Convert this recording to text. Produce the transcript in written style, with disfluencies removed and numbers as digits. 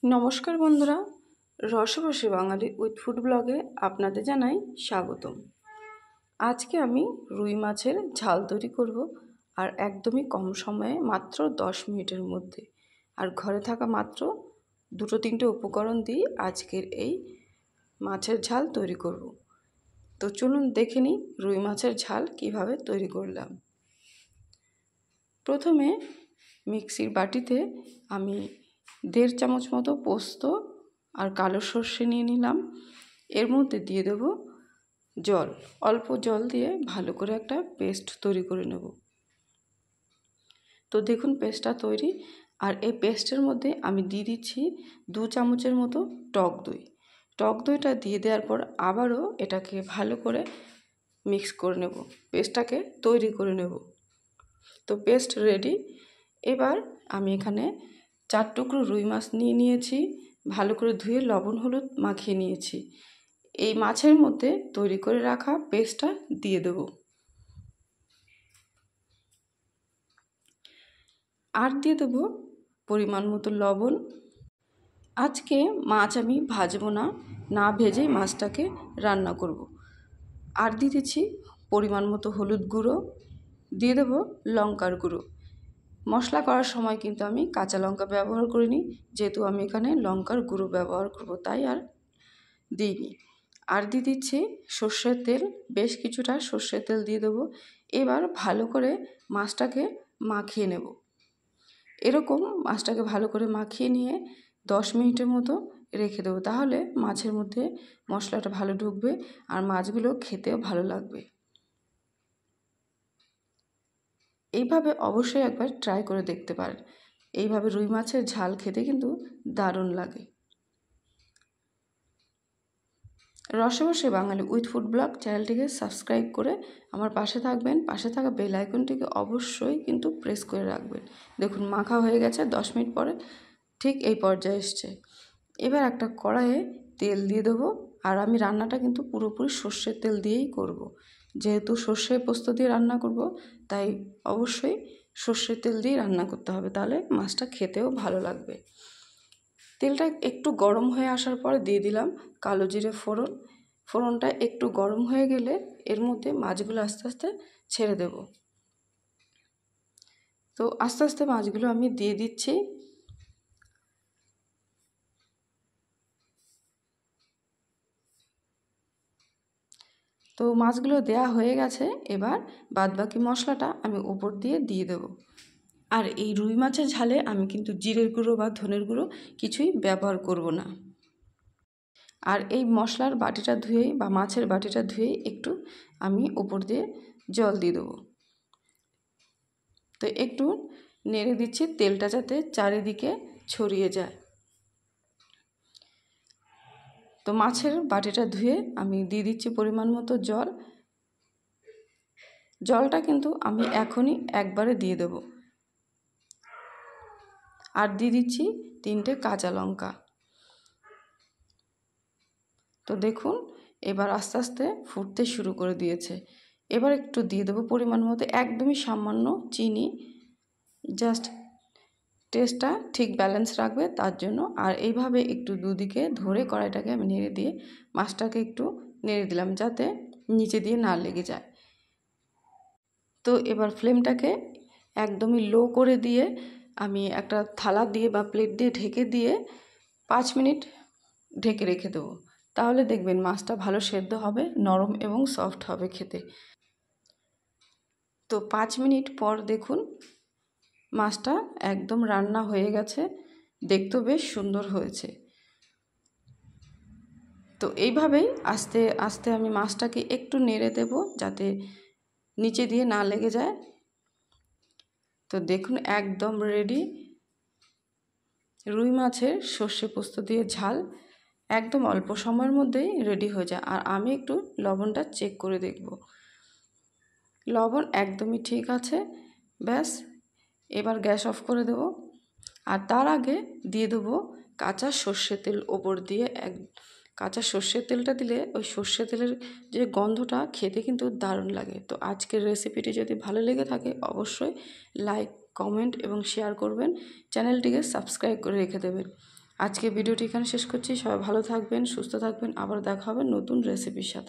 নমস্কার বন্ধুরা, রসবশে বাঙালি with food ব্লগে আপনাদের জানাই স্বাগতম। আজকে আমি রুই মাছের ঝাল তৈরি করব, আর একদমই কম সময়ে মাত্র 10 মিনিটের মধ্যে। আর ঘরে থাকা মাত্র 2-3টে উপকরণ দিয়ে আজকের এই মাছের ঝাল তৈরি করব। তো চলুন দেখে নিই রুই মাছের ঝাল কিভাবে তৈরি করলাম। প্রথমে মিক্সির বাটিতে আমি 1.5 চামচ মতো পোস্ত আর কালো সর্ষে নিয়ে নিলাম। এর মধ্যে দিয়ে দেব জল, অল্প জল দিয়ে ভালো করে একটা পেস্ট তৈরি করে নেব। তো দেখুন পেস্টটা তৈরি। আর এই পেস্টের মধ্যে আমি দিয়ে দিচ্ছি 2 চামচের মতো টক দই। টক দইটা দিয়ে দেওয়ার পর আবারও এটাকে ভালো করে মিক্স করে নেব, পেস্টটাকে তৈরি করে নেব। তো পেস্ট রেডি। এবার আমি এখানে 4 টুকরো রুই মাছ নিয়েছি, ভালো করে ধুয়ে লবণ হলুদ মাখিয়ে নিয়েছি। এই মাছের মধ্যে তৈরি করে রাখা পেস্টটা দিয়ে দেব। আর দিয়ে দেব পরিমাণ মতো লবণ। আজকে মাছ আমি ভাজবো না, না ভেজেই মাছটাকে রান্না করব। আর দিয়ে দিচ্ছি পরিমাণ মতো হলুদ গুঁড়ো, দিয়ে দেব লঙ্কার গুঁড়ো। মশলা করার সময় কিন্তু আমি কাঁচা লঙ্কা ব্যবহার করিনি, যেহেতু আমি এখানে লঙ্কার গুঁড়ো ব্যবহার করব, তাই আর দিইনি। আর দিয়ে দিচ্ছি সর্ষের তেল, বেশ কিছুটা সর্ষের তেল দিয়ে দেবো। এবার ভালো করে মাছটাকে মাখিয়ে নেব। এরকম মাছটাকে ভালো করে মাখিয়ে নিয়ে 10 মিনিটের মতো রেখে দেবো, তাহলে মাছের মধ্যে মশলাটা ভালো ঢুকবে আর মাছগুলো খেতেও ভালো লাগবে। এইভাবে অবশ্যই একবার ট্রাই করে দেখতে পারেন। এইভাবে রুই মাছের ঝাল খেতে কিন্তু দারুণ লাগে। রসবশে বাঙালি উইথ ফুড ব্লগ চ্যানেলটিকে সাবস্ক্রাইব করে আমার পাশে থাকবেন। পাশে থাকা বেল আইকনটিকে অবশ্যই কিন্তু প্রেস করে রাখবেন। দেখুন মাখা হয়ে গেছে, 10 মিনিট পরে ঠিক এই পর্যায়ে এসছে। এবার একটা কড়াইয়ে তেল দিয়ে দেবো। আর আমি রান্নাটা কিন্তু পুরোপুরি সর্ষের তেল দিয়েই করব। যেহেতু সর্ষে পোস্ত দিয়ে রান্না করব, তাই অবশ্যই সর্ষের তেল দিয়ে রান্না করতে হবে, তাহলে মাছটা খেতেও ভালো লাগবে। তেলটা একটু গরম হয়ে আসার পরে দিয়ে দিলাম কালো জিরে ফোড়ন। ফোড়নটা একটু গরম হয়ে গেলে এর মধ্যে মাছগুলো আস্তে আস্তে ছেড়ে দেব। তো আস্তে আস্তে মাছগুলো আমি দিয়ে দিচ্ছি। তো মাছগুলো দেয়া হয়ে গেছে। এবার বাদবাকি মশলাটা আমি উপর দিয়ে দেব। আর এই রুই মাছের ঝালে আমি কিন্তু জিরের গুঁড়ো বা ধনের গুঁড়ো কিছুই ব্যবহার করব না। আর এই মশলার বাটিটা ধুয়েই বা মাছের বাটিটা ধুয়েই একটু আমি উপর দিয়ে জল দিয়ে দেবো। তো একটু নেড়ে দিচ্ছি তেলটা যাতে চারিদিকে ছড়িয়ে যায়। তো মাছের বাটিটা ধুয়ে আমি দিয়ে দিচ্ছি পরিমাণ মতো জল। জলটা কিন্তু আমি এখনই একবারে দিয়ে দেব। আর দিয়ে দিচ্ছি 3টে কাঁচা লঙ্কা। তো দেখুন এবার আস্তে আস্তে ফুটতে শুরু করে দিয়েছে। এবার একটু দিয়ে দেবো পরিমাণ মতো, একদমই সামান্য চিনি, জাস্ট টেস্টটা ঠিক ব্যালেন্স রাখবে তার জন্য। আর এইভাবে একটু দুদিকে ধরে কড়াইটাকে আমি নেড়ে দিয়ে মাছটাকে একটু নেড়ে দিলাম, যাতে নিচে দিয়ে না লেগে যায়। তো এবার ফ্লেমটাকে একদমই লো করে দিয়ে আমি একটা থালা দিয়ে বা প্লেট দিয়ে ঢেকে দিয়ে 5 মিনিট ঢেকে রেখে দেবো। তাহলে দেখবেন মাছটা ভালো সেদ্ধ হবে, নরম এবং সফট হবে খেতে। তো 5 মিনিট পর দেখুন মাছটা একদম রান্না হয়ে গেছে, দেখতেও বেশ সুন্দর হয়েছে। তো এইভাবেই আস্তে আস্তে আমি মাছটাকে একটু নেড়ে দেব, যাতে নিচে দিয়ে না লেগে যায়। তো দেখুন একদম রেডি রুই মাছের সর্ষে পোস্ত দিয়ে ঝাল। একদম অল্প সময়ের মধ্যেই রেডি হয়ে যায়। আর আমি একটু লবণটা চেক করে দেখব, লবণ একদমই ঠিক আছে। ব্যাস এবার গ্যাস অফ করে দেব। আর তার আগে দিয়ে দেবো কাঁচা সর্ষের তেল ওপর দিয়ে। কাঁচা সর্ষের তেলটা দিলে ওই সর্ষের তেলের যে গন্ধটা খেতে কিন্তু দারুণ লাগে। তো আজকের রেসিপিটি যদি ভালো লেগে থাকে অবশ্যই লাইক, কমেন্ট এবং শেয়ার করবেন। চ্যানেলটিকে সাবস্ক্রাইব করে রেখে দেবেন। আজকে ভিডিওটি এখানে শেষ করছি। সবাই ভালো থাকবেন, সুস্থ থাকবেন। আবার দেখা হবে নতুন রেসিপির সাথে।